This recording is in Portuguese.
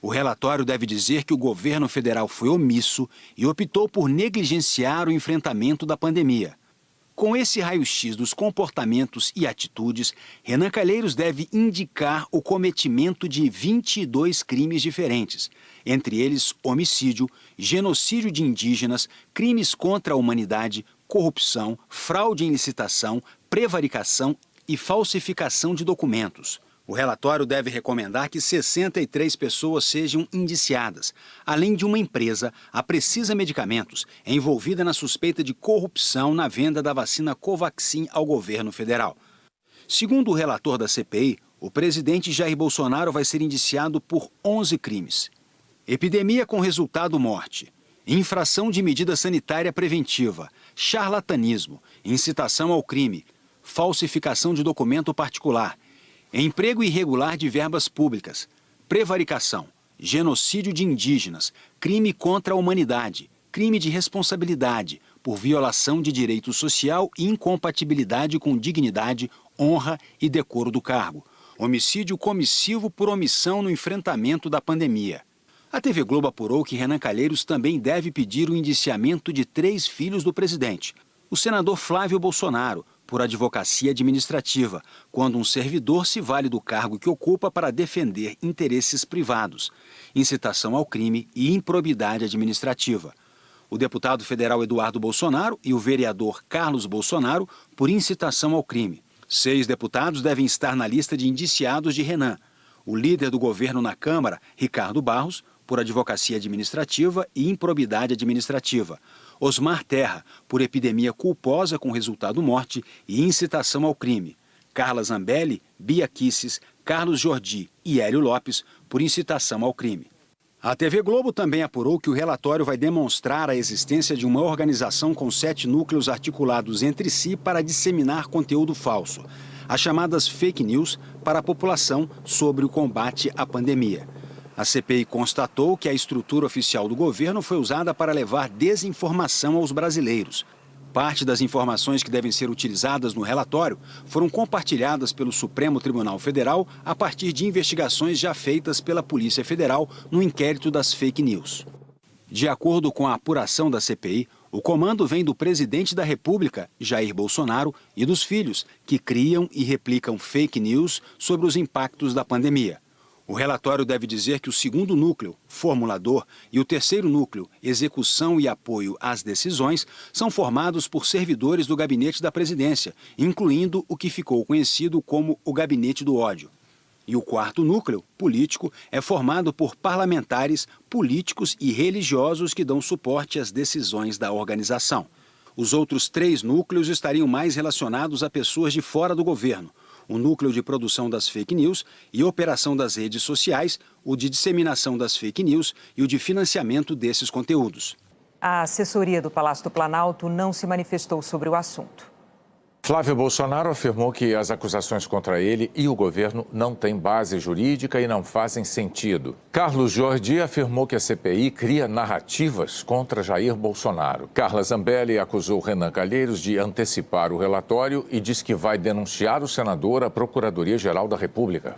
O relatório deve dizer que o governo federal foi omisso e optou por negligenciar o enfrentamento da pandemia. Com esse raio-x dos comportamentos e atitudes, Renan Calheiros deve indicar o cometimento de 22 crimes diferentes, entre eles homicídio, genocídio de indígenas, crimes contra a humanidade, corrupção, fraude em licitação, prevaricação e falsificação de documentos. O relatório deve recomendar que 63 pessoas sejam indiciadas, além de uma empresa, a Precisa Medicamentos, envolvida na suspeita de corrupção na venda da vacina Covaxin ao governo federal. Segundo o relator da CPI, o presidente Jair Bolsonaro vai ser indiciado por 11 crimes. Epidemia com resultado morte, infração de medida sanitária preventiva, charlatanismo, incitação ao crime, falsificação de documento particular, emprego irregular de verbas públicas, prevaricação, genocídio de indígenas, crime contra a humanidade, crime de responsabilidade por violação de direito social e incompatibilidade com dignidade, honra e decoro do cargo, homicídio comissivo por omissão no enfrentamento da pandemia. A TV Globo apurou que Renan Calheiros também deve pedir o indiciamento de 3 filhos do presidente. O senador Flávio Bolsonaro, por advocacia administrativa, quando um servidor se vale do cargo que ocupa para defender interesses privados, incitação ao crime e improbidade administrativa. O deputado federal Eduardo Bolsonaro e o vereador Carlos Bolsonaro, por incitação ao crime. 6 deputados devem estar na lista de indiciados de Renan. O líder do governo na Câmara, Ricardo Barros, por advocacia administrativa e improbidade administrativa. Osmar Terra, por epidemia culposa com resultado morte e incitação ao crime. Carla Zambelli, Bia Kicis, Carlos Jordi e Hélio Lopes, por incitação ao crime. A TV Globo também apurou que o relatório vai demonstrar a existência de uma organização com 7 núcleos articulados entre si para disseminar conteúdo falso, as chamadas fake news, para a população sobre o combate à pandemia. A CPI constatou que a estrutura oficial do governo foi usada para levar desinformação aos brasileiros. Parte das informações que devem ser utilizadas no relatório foram compartilhadas pelo Supremo Tribunal Federal a partir de investigações já feitas pela Polícia Federal no inquérito das fake news. De acordo com a apuração da CPI, o comando vem do presidente da República, Jair Bolsonaro, e dos filhos, que criam e replicam fake news sobre os impactos da pandemia. O relatório deve dizer que o segundo núcleo, formulador, e o terceiro núcleo, execução e apoio às decisões, são formados por servidores do gabinete da presidência, incluindo o que ficou conhecido como o gabinete do ódio. E o quarto núcleo, político, é formado por parlamentares, políticos e religiosos que dão suporte às decisões da organização. Os outros 3 núcleos estariam mais relacionados a pessoas de fora do governo. O núcleo de produção das fake news e operação das redes sociais, o de disseminação das fake news e o de financiamento desses conteúdos. A assessoria do Palácio do Planalto não se manifestou sobre o assunto. Flávio Bolsonaro afirmou que as acusações contra ele e o governo não têm base jurídica e não fazem sentido. Carlos Jordi afirmou que a CPI cria narrativas contra Jair Bolsonaro. Carla Zambelli acusou Renan Calheiros de antecipar o relatório e diz que vai denunciar o senador à Procuradoria-Geral da República.